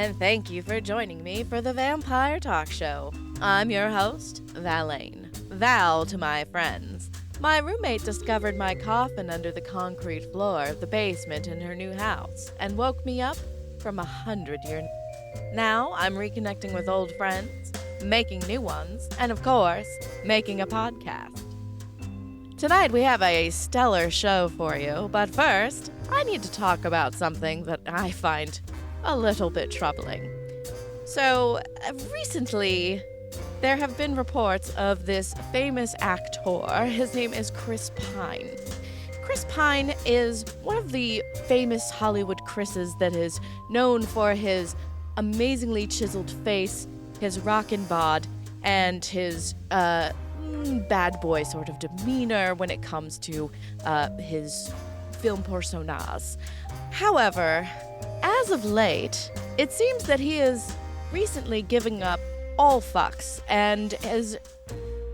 and thank you for joining me for the Vampire Talk Show. I'm your host, Valaine. Val to my friends. My roommate discovered my coffin under the concrete floor of the basement in her new house and woke me up from 100-year. Now I'm reconnecting with old friends, making new ones, and of course, making a podcast. Tonight we have a stellar show for you, but first, I need to talk about something that I find a little bit troubling. So, recently, there have been reports of this famous actor. His name is Chris Pine. Chris Pine is one of the famous Hollywood Chris's that is known for his amazingly chiseled face, his rockin' bod, and his bad boy sort of demeanor when it comes to his film personas. However, as of late, it seems that he is recently giving up all fucks and has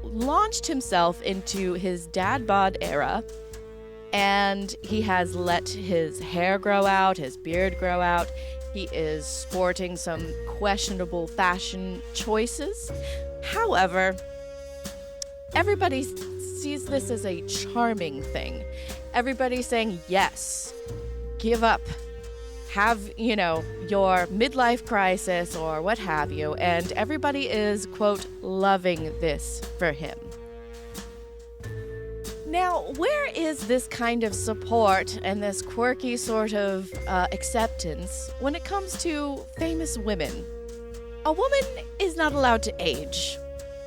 launched himself into his dad bod era, and he has let his hair grow out, his beard grow out. He is sporting some questionable fashion choices. However, everybody sees this as a charming thing. Everybody's saying, yes, give up, have, your midlife crisis or what have you, and everybody is, quote, loving this for him. Now, where is this kind of support and this quirky sort of acceptance when it comes to famous women? A woman is not allowed to age.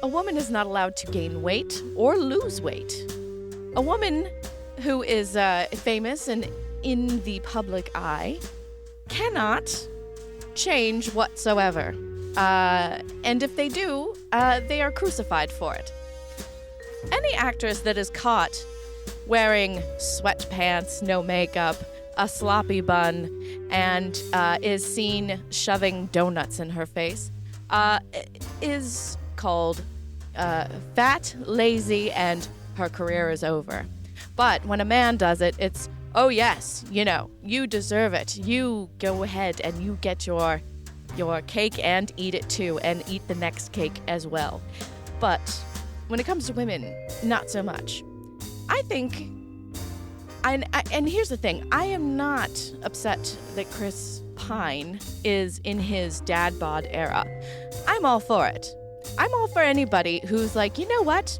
A woman is not allowed to gain weight or lose weight. A woman who is famous and in the public eye cannot change whatsoever. And if they do, they are crucified for it. Any actress that is caught wearing sweatpants, no makeup, a sloppy bun, and is seen shoving donuts in her face is called fat, lazy, and her career is over. But when a man does it, it's, oh yes, you deserve it. You go ahead and you get your cake and eat it too, and eat the next cake as well. But when it comes to women, not so much. I think, and here's the thing, I am not upset that Chris Pine is in his dad bod era. I'm all for it. I'm all for anybody who's like, you know what?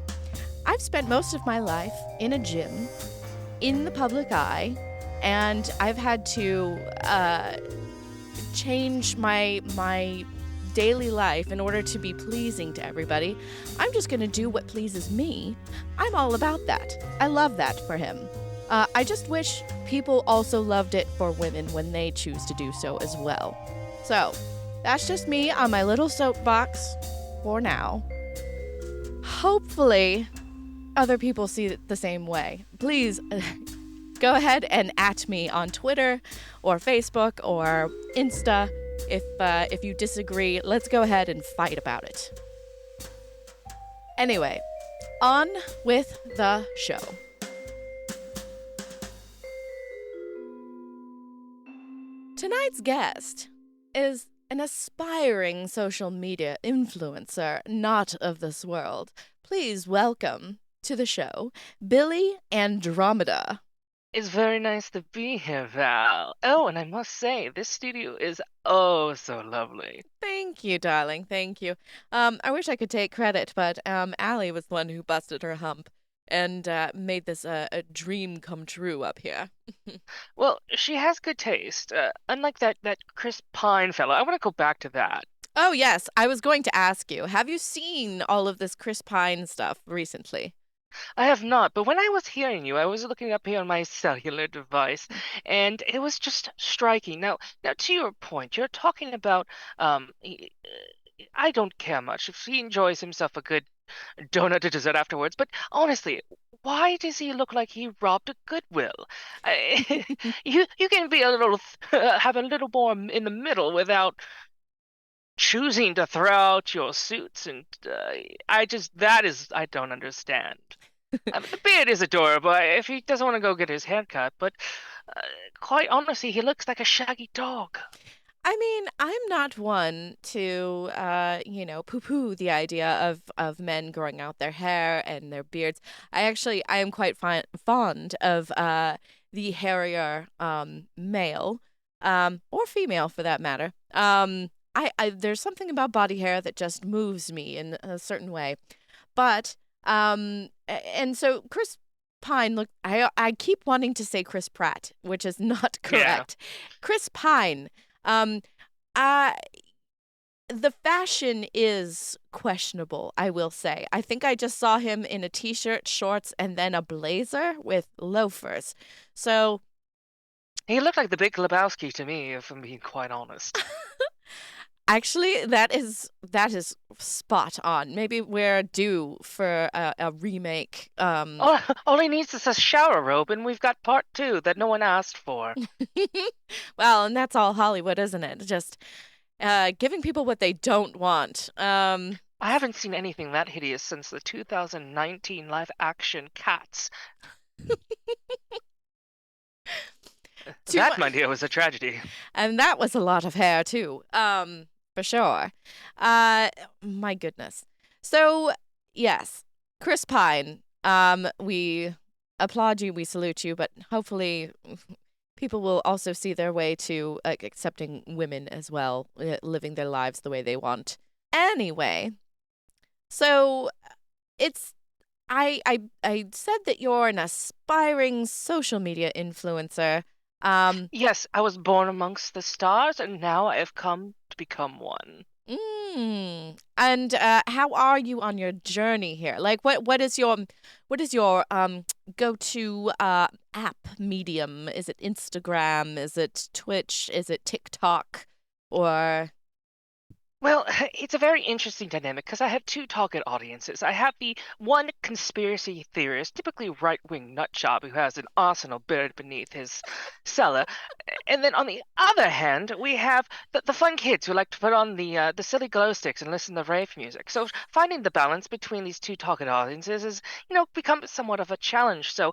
I've spent most of my life in a gym, in the public eye, and I've had to change my daily life in order to be pleasing to everybody. I'm just going to do what pleases me. I'm all about that. I love that for him. I just wish people also loved it for women when they choose to do so as well. So, that's just me on my little soapbox for now. Hopefully, other people see it the same way. Please go ahead and @ me on Twitter or Facebook or Insta. If you disagree, let's go ahead and fight about it. Anyway, on with the show. Tonight's guest is an aspiring social media influencer not of this world. Please welcome to the show, Billy Andromeda. It's very nice to be here, Val. Oh, and I must say, this studio is oh so lovely. Thank you, darling. Thank you. I wish I could take credit, but Allie was the one who busted her hump and made this a dream come true up here. Well, she has good taste. Unlike that Chris Pine fellow. I want to go back to that. Oh, yes. I was going to ask you, have you seen all of this Chris Pine stuff recently? I have not, but when I was hearing you, I was looking up here on my cellular device, and it was just striking. Now to your point, you're talking about I don't care much if he enjoys himself a good donut to dessert afterwards, but honestly, why does he look like he robbed a Goodwill? You can be a little have a little more in the middle without choosing to throw out your suits, and I don't understand. I mean, the beard is adorable if he doesn't want to go get his hair cut, but quite honestly, he looks like a shaggy dog. I mean, I'm not one to, poo-poo the idea of men growing out their hair and their beards. I am quite fond of the hairier male, or female for that matter. There's something about body hair that just moves me in a certain way. But and so Chris Pine, look, I keep wanting to say Chris Pratt, which is not Yeah. correct. Chris Pine. Um, uh, the fashion is questionable, I will say. I think I just saw him in a t-shirt, shorts, and then a blazer with loafers. So He looked like the Big Lebowski to me, if I'm being quite honest. actually, that is spot on. Maybe we're due for a remake. All he needs is a shower robe, and we've got part two that no one asked for. Well, and that's all Hollywood, isn't it? Just giving people what they don't want. I haven't seen anything that hideous since the 2019 live action Cats. Too That, much, my dear, was a tragedy. and that was a lot of hair too. For sure. Uh, my goodness. So yes, Chris Pine. We applaud you, we salute you, but hopefully people will also see their way to accepting women as well, living their lives the way they want. Anyway, so it's I said that you're an aspiring social media influencer. Um, Yes, I was born amongst the stars, and now I have come to become one. and how are you on your journey here? Like, what is your go-to app medium? Is it Instagram? Is it Twitch? Is it TikTok? Or Well, it's a very interesting dynamic because I have two target audiences. I have the one conspiracy theorist, typically right-wing nutjob who has an arsenal buried beneath his cellar, and then on the other hand, we have the fun kids who like to put on the silly glow sticks and listen to rave music. So finding the balance between these two target audiences is, become somewhat of a challenge. So,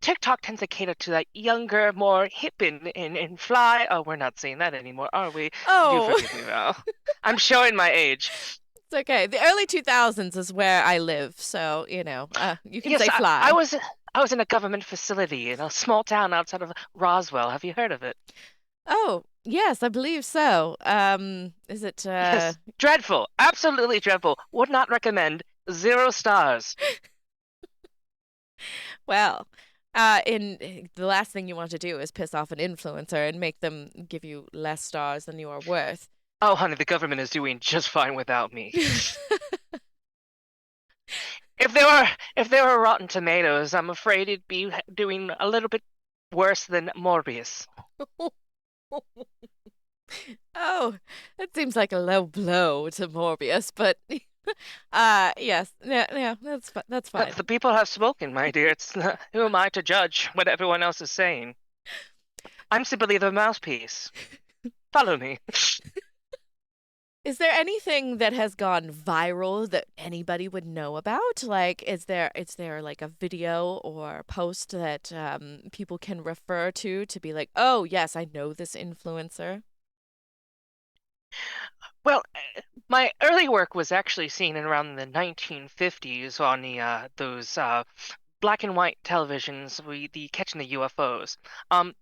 TikTok tends to cater to that younger, more hip and fly. Oh, we're not saying that anymore, are we? Do oh, forgive me, Val. I'm showing my age. it's okay. The early 2000s is where I live, so you can Yes, say I fly. was in a government facility in a small town outside of Roswell. Have you heard of it? Oh, yes, I believe so. Is it Yes, dreadful, absolutely dreadful. Would not recommend. 0 stars. well, in the last thing you want to do is piss off an influencer and make them give you less stars than you are worth. Oh, honey, the government is doing just fine without me. If there were Rotten Tomatoes, I'm afraid it'd be doing a little bit worse than Morbius. Oh, that seems like a low blow to Morbius, but yes, yeah, yeah, that's fine. The people have spoken, my dear. Who am I to judge what everyone else is saying? I'm simply the mouthpiece. Follow me. Is there anything that has gone viral that anybody would know about? Like, is there like a video or post that people can refer to be like, oh yes, I know this influencer. Well, my early work was actually seen in around the 1950s on those black and white televisions, the catching the UFOs. Um,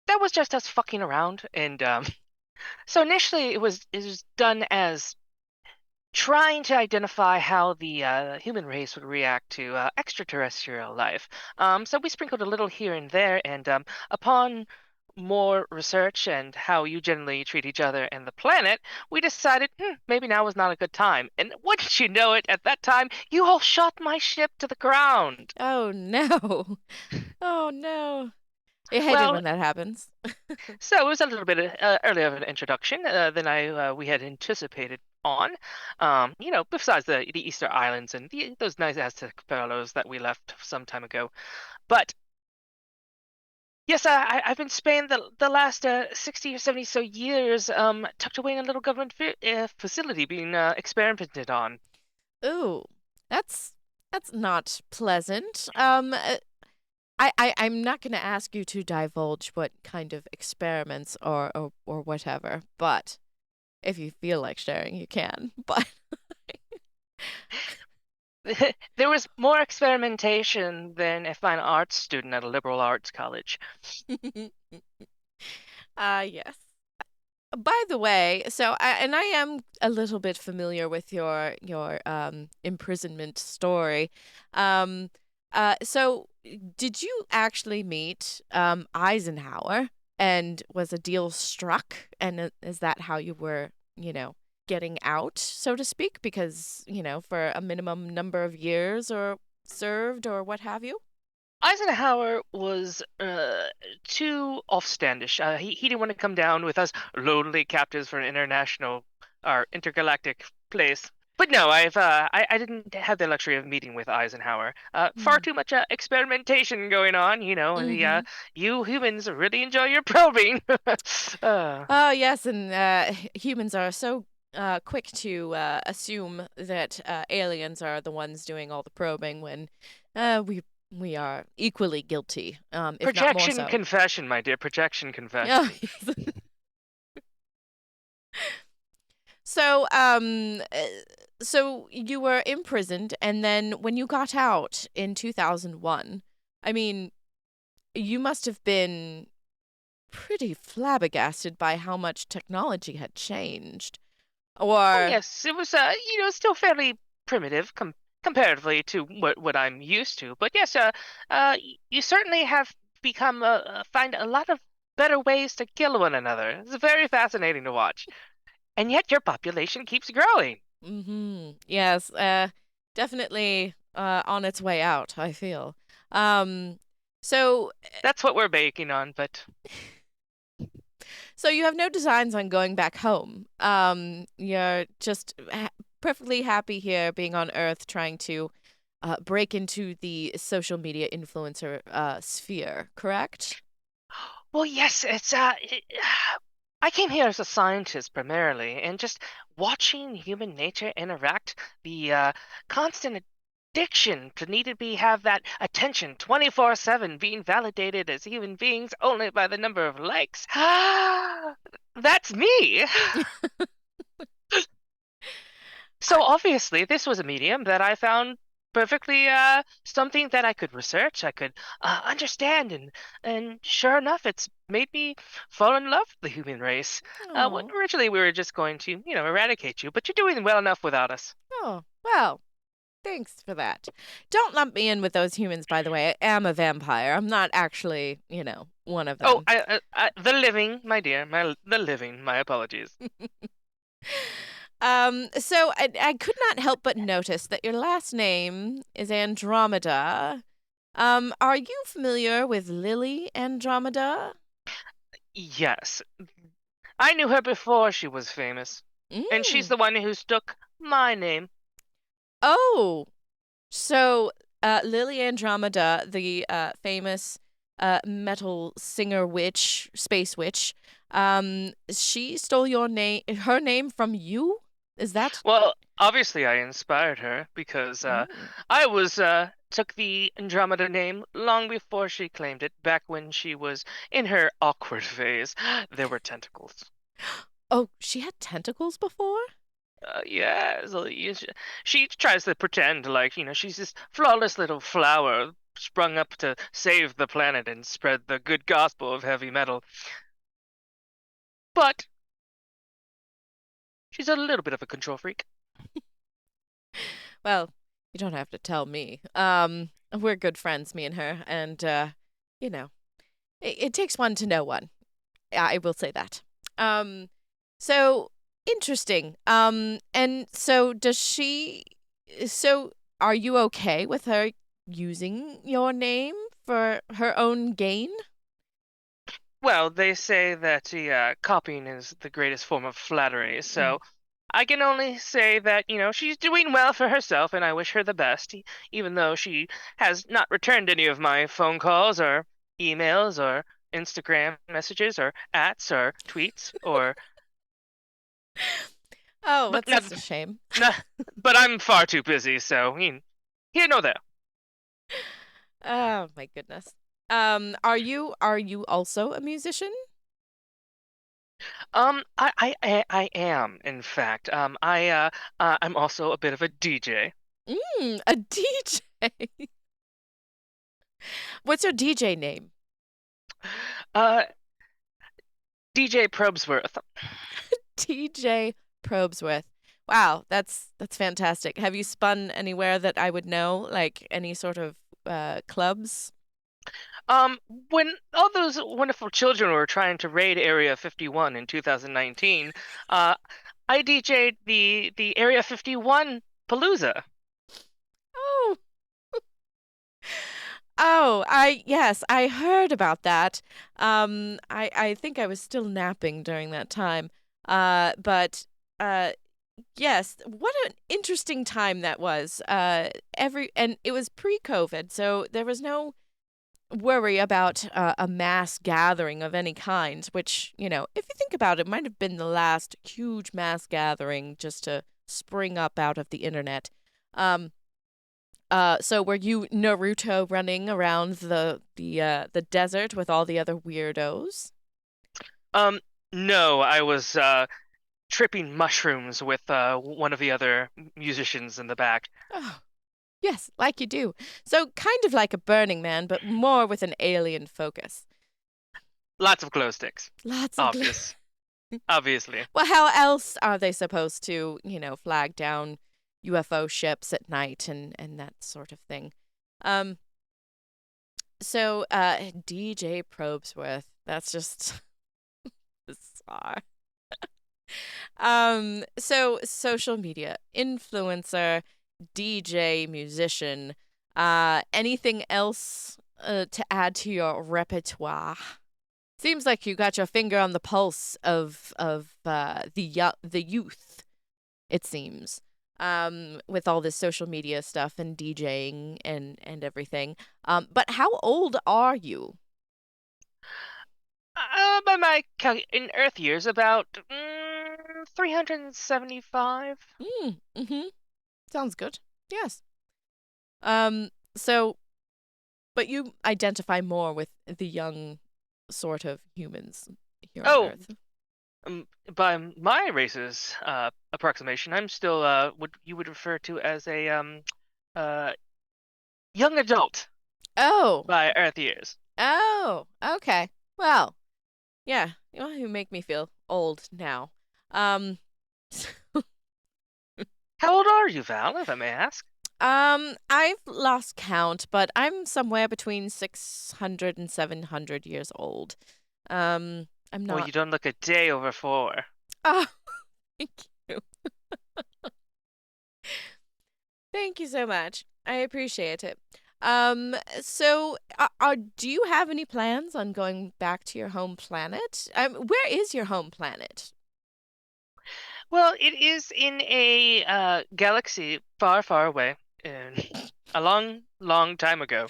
that was just us fucking around, and so initially it was done as trying to identify how the human race would react to extraterrestrial life. So we sprinkled a little here and there, and upon more research and how you generally treat each other and the planet, we decided, maybe now was not a good time. And wouldn't you know it, at that time, you all shot my ship to the ground. Oh no. Oh no. I hate it Well, when that happens. so it was a little bit earlier of an introduction than I we had anticipated on. Besides the Easter Islands and those nice Aztec fellows that we left some time ago. But yes, I've been spending the last 60 or 70 so years tucked away in a little government facility being experimented on. Ooh, that's not pleasant. I'm not going to ask you to divulge what kind of experiments or whatever, but if you feel like sharing, you can. But There was more experimentation than a fine arts student at a liberal arts college. yes. By the way, and I am a little bit familiar with your imprisonment story. Um, so did you actually meet Eisenhower, and was a deal struck? And is that how you were, getting out, so to speak? Because for a minimum number of years or served or what have you. Eisenhower was too offstandish. He didn't want to come down with us lonely captives for an international or intergalactic place. But no, I didn't have the luxury of meeting with Eisenhower. Far Mm. too much experimentation going on. You know, Mm-hmm. you humans really enjoy your probing. uh, Oh, yes, and humans are so quick to assume that aliens are the ones doing all the probing when we are equally guilty, if not more Projection so. confession, my dear. Projection Yeah. confession. So, so you were imprisoned, and then when you got out in 2001, I mean, you must have been pretty flabbergasted by how much technology had changed. Oh Or, yes, it was still fairly primitive comparatively to what I'm used to. But yes, you certainly have become find a lot of better ways to kill one another. It's very fascinating to watch. And yet your population keeps growing. yes, definitely on its way out, I feel. Um, so, That's what we're banking on, but so you have no designs on going back home. You're just perfectly happy here, being on Earth, trying to break into the social media influencer sphere, correct? well, yes, I came here as a scientist primarily, and just watching human nature interact, the constant addiction to need to be have that attention 24/7, being validated as human beings only by the number of likes. That's me. I, So obviously, this was a medium that I found perfectly something that I could research, I could understand, and sure enough, it's made me fall in love with the human race. oh, Originally, we were just going to, eradicate you, but you're doing well enough without us. oh, well, thanks for that. Don't lump me in with those humans, by the way. I am a vampire. I'm not actually, one of Oh, them. the living, my dear, the living. My apologies. So I could not help but notice that your last name is Andromeda. Are you familiar with Lily Andromeda? Yes, I knew her before she was famous, and she's Mm. the one who took my name. Oh, so Lily Andromeda, the famous metal singer witch, space witch, she stole her name from you? Is that? Well, obviously I inspired her because Mm. I was took the Andromeda name long before she claimed it, back when she was in her awkward phase. There were tentacles. Oh, she had tentacles before? Yeah, so she tries to pretend like, she's this flawless little flower sprung up to save the planet and spread the good gospel of heavy metal. But she's a little bit of a control freak. Well, you don't have to tell me. We're good friends, me and her, and you know, it takes one to know one. I will say that. Um, so interesting. And so does she? So are you okay with her using your name for her own gain? Well, they say that copying is the greatest form of flattery, Mm. so I can only say that, she's doing well for herself and I wish her the best, even though she has not returned any of my phone calls or emails or Instagram messages or ats or tweets or Oh, but that's not, such a shame. not but I'm far too busy, so here no there. Oh my goodness. Are you also a musician? I am, in fact. I'm also a bit of a DJ. A DJ. What's your DJ name? Uh, DJ Probsworth. TJ Probesworth. Wow, that's fantastic. Have you spun anywhere that I would know, like any sort of clubs? When all those wonderful children were trying to raid Area 51 in 2019, uh, I DJ'd the Area 51 Palooza. Oh, oh, I yes, I heard about that. I think I was still napping during that time. But uh, yes, what an interesting time that was. And it was pre-COVID, so there was no worry about a mass gathering of any kind, which, if you think about it, might have been the last huge mass gathering just to spring up out of the internet. Um, so were you Naruto running around the desert with all the other weirdos? Um, no, I was tripping mushrooms with one of the other musicians in the back. Oh, yes, like you do. So kind of like a Burning Man, but more with an alien focus. Lots of glow sticks. Lots of Obvious. Obviously. Well, how else are they supposed to, flag down UFO ships at night and that sort of thing? Um, so DJ Probesworth, that's just bizarre. So social media, influencer, DJ, musician, anything else to add to your repertoire? Seems like you got your finger on the pulse of the youth. It seems, with all this social media stuff and DJing and everything. But how old are you? By my in Earth years, about 375. Mm-hmm. Sounds good. Yes. Um. So, but you identify more with the young sort of humans here on Oh, Earth. by my race's approximation, I'm still what you would refer to as a uh young adult Oh. by Earth years. Oh. Okay. Well, yeah. You make me feel old now. Um. How old are you, Val, if I may ask? I've lost count, but I'm somewhere between 600 and 700 years old. I'm Well, not. you don't look a day over 4. Oh, thank you. Thank you so much. I appreciate it. So do you have any plans on going back to your home planet? Where is your home planet? Well, it is in a galaxy far, far away, and a long, long time ago.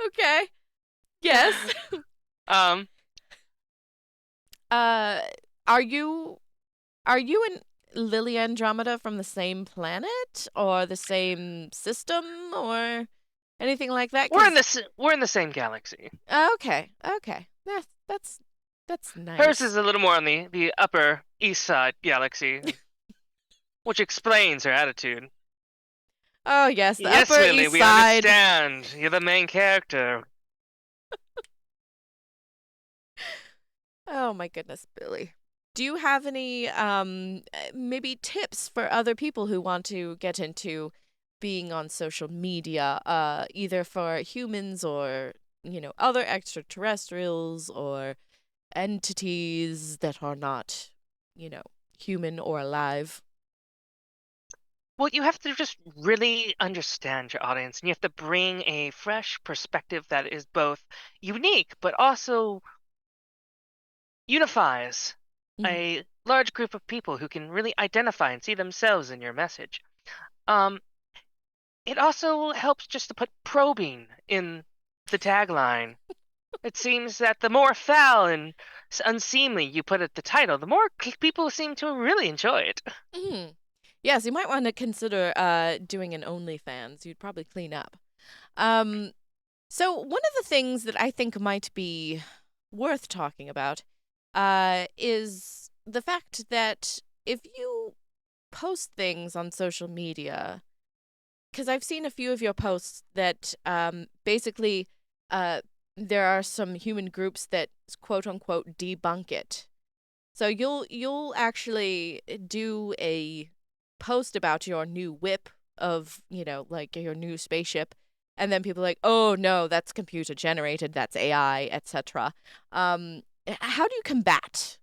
Okay. Yes. Um, Uh, are you Are you and Lily Andromeda from the same planet or the same system or anything like that? we're in the same galaxy. Okay, okay, that's Hers nice. is a little more on the upper east side galaxy, which explains her attitude. Oh yes, the Yes, Upper Lily, East we Side. understand. You're the main character. Oh my goodness, Billy. Do you have any maybe tips for other people who want to get into being on social media, either for humans or other extraterrestrials or entities that are not, you know, human or alive? Well, you have to just really understand your audience, and you have to bring a fresh perspective that is both unique but also unifies Mhm. a large group of people who can really identify and see themselves in your message. Um, it also helps just to put probing in the tagline. It seems that the more foul and unseemly you put at the title, the more people seem to really enjoy it. Mhm. Yes, you might want to consider doing an OnlyFans. You'd probably clean up. Um, so one of the things that I think might be worth talking about is the fact that if you post things on social media, because I've seen a few of your posts that basically uh, there are some human groups that quote unquote debunk it. So you'll actually do a post about your new whip of, like your new spaceship, and then people are like, "Oh no, that's computer generated, that's AI, etc." How do you combat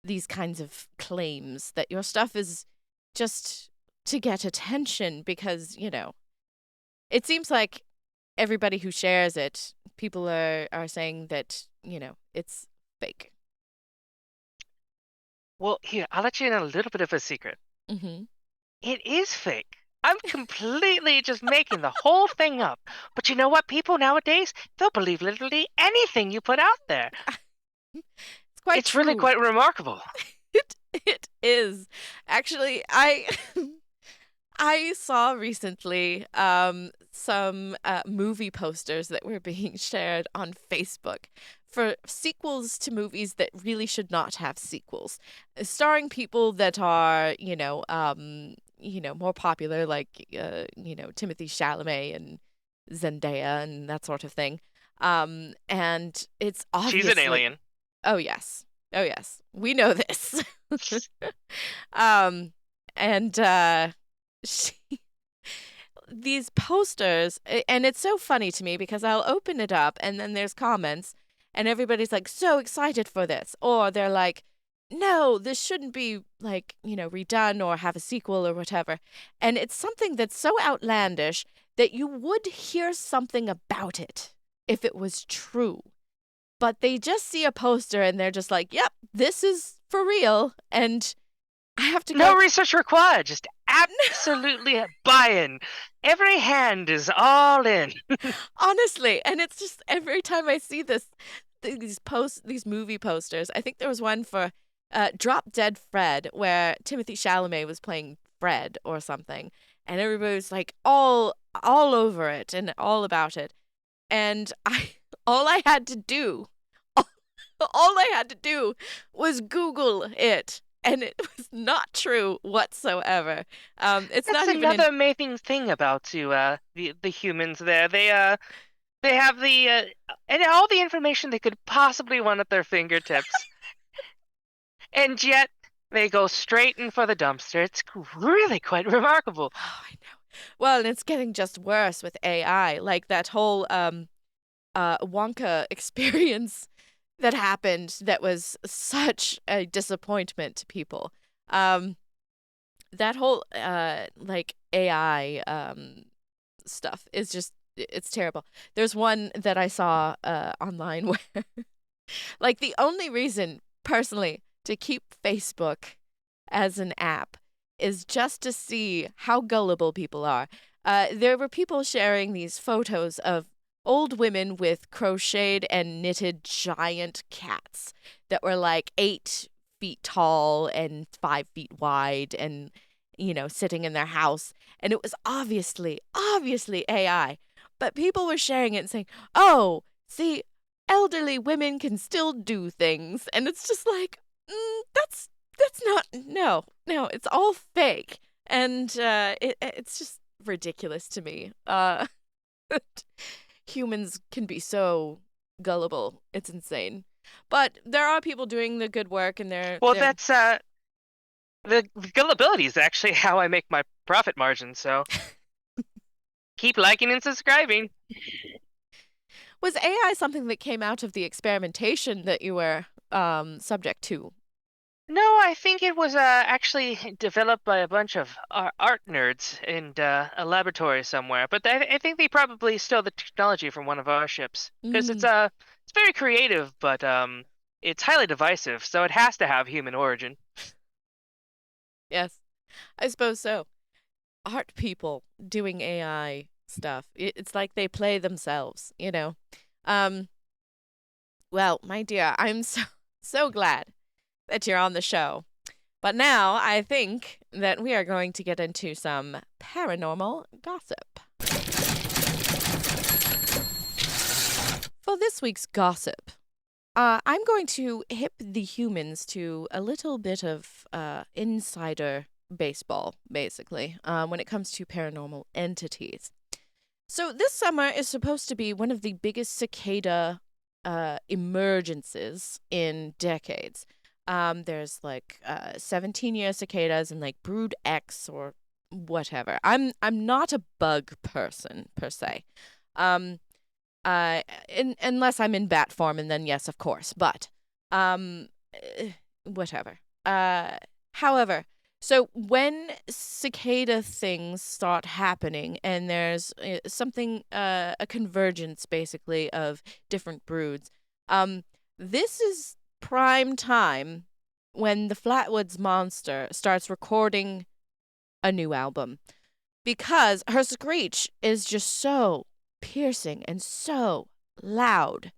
these kinds of claims that your stuff is just to get attention because, it seems like everybody who shares it, people are saying that, it's fake. Well, here, I'll let you in on a little bit of a secret. Mhm. It is fake. I'm completely just making the whole thing up. But you know what? People nowadays, they'll believe literally anything you put out there. It's quite It's really true. quite remarkable. It is. Actually, I I saw recently some movie posters that were being shared on Facebook for sequels to movies that really should not have sequels, starring people that are, more popular, like Timothy Chalamet and Zendaya and that sort of thing. And it's She's an obviously, alien. oh yes, oh yes, we know this. um, and she, these posters, and it's so funny to me because I'll open it up and then there's comments, and everybody's like so excited for this, or they're like, no, this shouldn't be like, redone or have a sequel or whatever. And it's something that's so outlandish that you would hear something about it if it was true. But they just see a poster and they're just like, yep, this is for real. And I have to No go, research required, just absolutely buy-in. Every hand is all in. honestly. And it's just every time I see these movie posters, I think there was one for Drop Dead Fred where Timothy Chalamet was playing Fred or something. And everybody was like all over it and all about it. And I all I had to do all I had to do was Google it, and it was not true whatsoever. It's That's not even another in. amazing thing about the humans there. They have and all the information they could possibly want at their fingertips, and yet they go straight in for the dumpster. It's really quite remarkable. Oh, I know. Well, and it's getting just worse with AI. Like that whole Wonka experience that happened that was such a disappointment to people. Um, that whole like AI stuff is just it's terrible. There's one that I saw online where like the only reason personally to keep Facebook as an app is just to see how gullible people are. There were people sharing these photos of old women with crocheted and knitted giant cats that were like 8 feet tall and 5 feet wide and, sitting in their house. And it was obviously AI. But people were sharing it and saying, oh, see, elderly women can still do things. And it's just like, that's not, no, it's all fake. And it's just ridiculous to me. Humans can be so gullible. It's insane. But there are people doing the good work and Well, they're that's the gullibility is actually how I make my profit margin. So keep liking and subscribing. Was AI something that came out of the experimentation that you were subject to? No, I think it was actually developed by a bunch of art nerds in a laboratory somewhere. But I think they probably stole the technology from one of our ships because Mm, it's very creative, but it's highly divisive, so it has to have human origin. yes, I suppose so. Art people doing AI stuff. It's like they play themselves. Um, well, my dear, I'm so so glad that you're on the show. But now I think that we are going to get into some paranormal gossip. For this week's gossip, I'm going to hip the humans to a little bit of insider baseball, basically, when it comes to paranormal entities. So this summer is supposed to be one of the biggest cicada emergences in decades. There's like 17-year cicadas and like Brood X or whatever. I'm not a bug person per se. Um, unless I'm in bat form, and then yes, of course. But whatever. However, so when cicada things start happening, and there's something a convergence basically of different broods, this is prime time when the Flatwoods Monster starts recording a new album because her screech is just so piercing and so loud.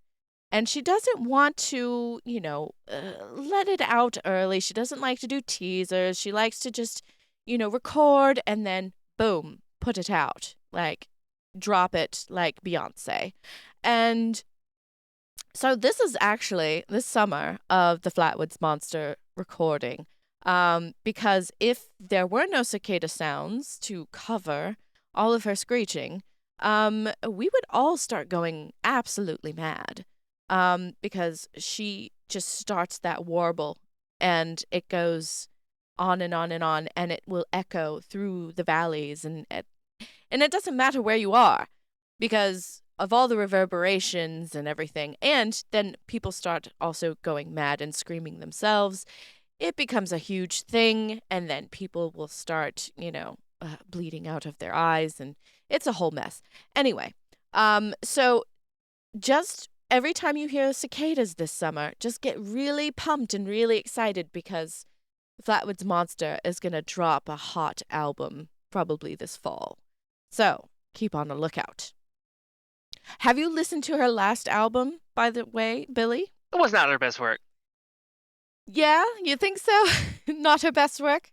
And she doesn't want to, let it out early. She doesn't like to do teasers. She likes to just, record and then boom, put it out. Like, drop it like Beyonce. And so this is actually this summer of the Flatwoods Monster recording. Because if there were no cicada sounds to cover all of her screeching, we would all start going absolutely mad. Because she just starts that warble and it goes on and on and on, and it will echo through the valleys, and it doesn't matter where you are because of all the reverberations and everything. And then people start also going mad and screaming themselves. It becomes a huge thing, and then people will start, bleeding out of their eyes, and it's a whole mess. Anyway, so just every time you hear cicadas this summer, just get really pumped and really excited because Flatwoods Monster is going to drop a hot album probably this fall. So keep on the lookout. Have you listened to her last album, by the way, Billy? It was not her best work. Yeah, you think so? Not her best work?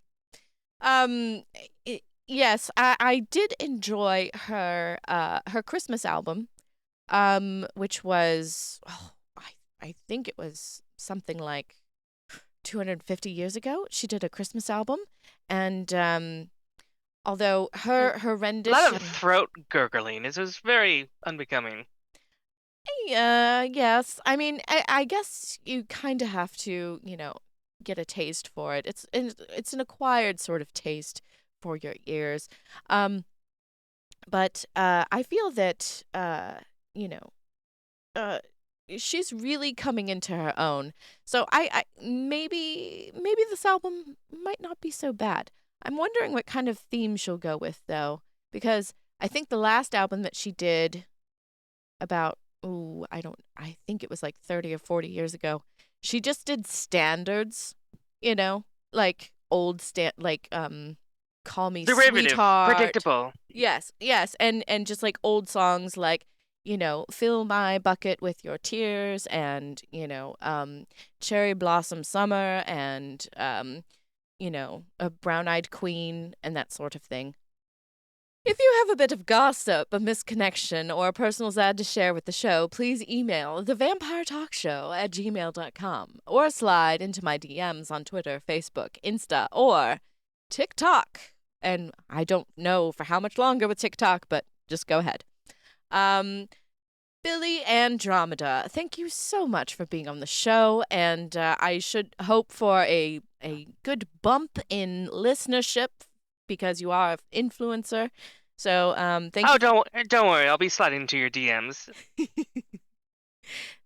Yes, I did enjoy her Christmas album, which was I think it was something like 250 years ago. She did a Christmas album, and although her rendition, A lot of throat gurgling. It was very unbecoming. yes. I mean, I guess you kind of have to, get a taste for it. It's an acquired sort of taste for your ears. But I feel that she's really coming into her own. So I maybe this album might not be so bad. I'm wondering what kind of theme she'll go with though, because I think the last album that she did about I think it was like 30 or 40 years ago. She just did standards, like old Call Me Derivative, Sweetheart. predictable. Yes, and just like old songs like, Fill My Bucket with Your Tears and, Cherry Blossom Summer and, A Brown-Eyed Queen and that sort of thing. If you have a bit of gossip, a misconnection, or a personal sad to share with the show, please email thevampiretalkshow@gmail.com or slide into my DMs on Twitter, Facebook, Insta, or TikTok. And I don't know for how much longer with TikTok, but just go ahead. Billy Andromeda, thank you so much for being on the show, and I should hope for a good bump in listenership because you are an influencer. So thank you. Don't worry, I'll be sliding into your DMs.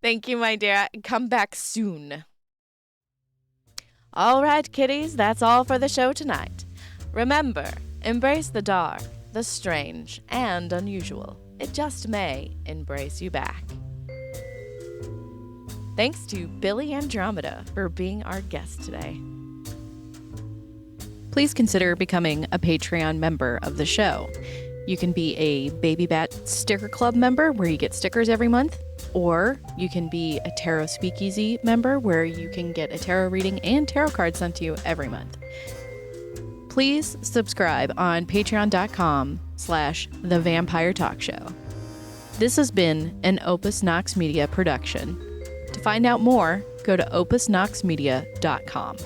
Thank you, my dear. Come back soon. All right, kiddies, that's all for the show tonight. Remember, embrace the dark, the strange, and unusual. It just may embrace you back. Thanks to Billy Andromeda for being our guest today. Please consider becoming a Patreon member of the show. You can be a Baby Bat Sticker Club member where you get stickers every month, or you can be a Tarot Speakeasy member where you can get a tarot reading and tarot cards sent to you every month. Please subscribe on patreon.com/The Vampire Talk Show. This has been an Opus Nox Media production. To find out more, go to opusnoxmedia.com.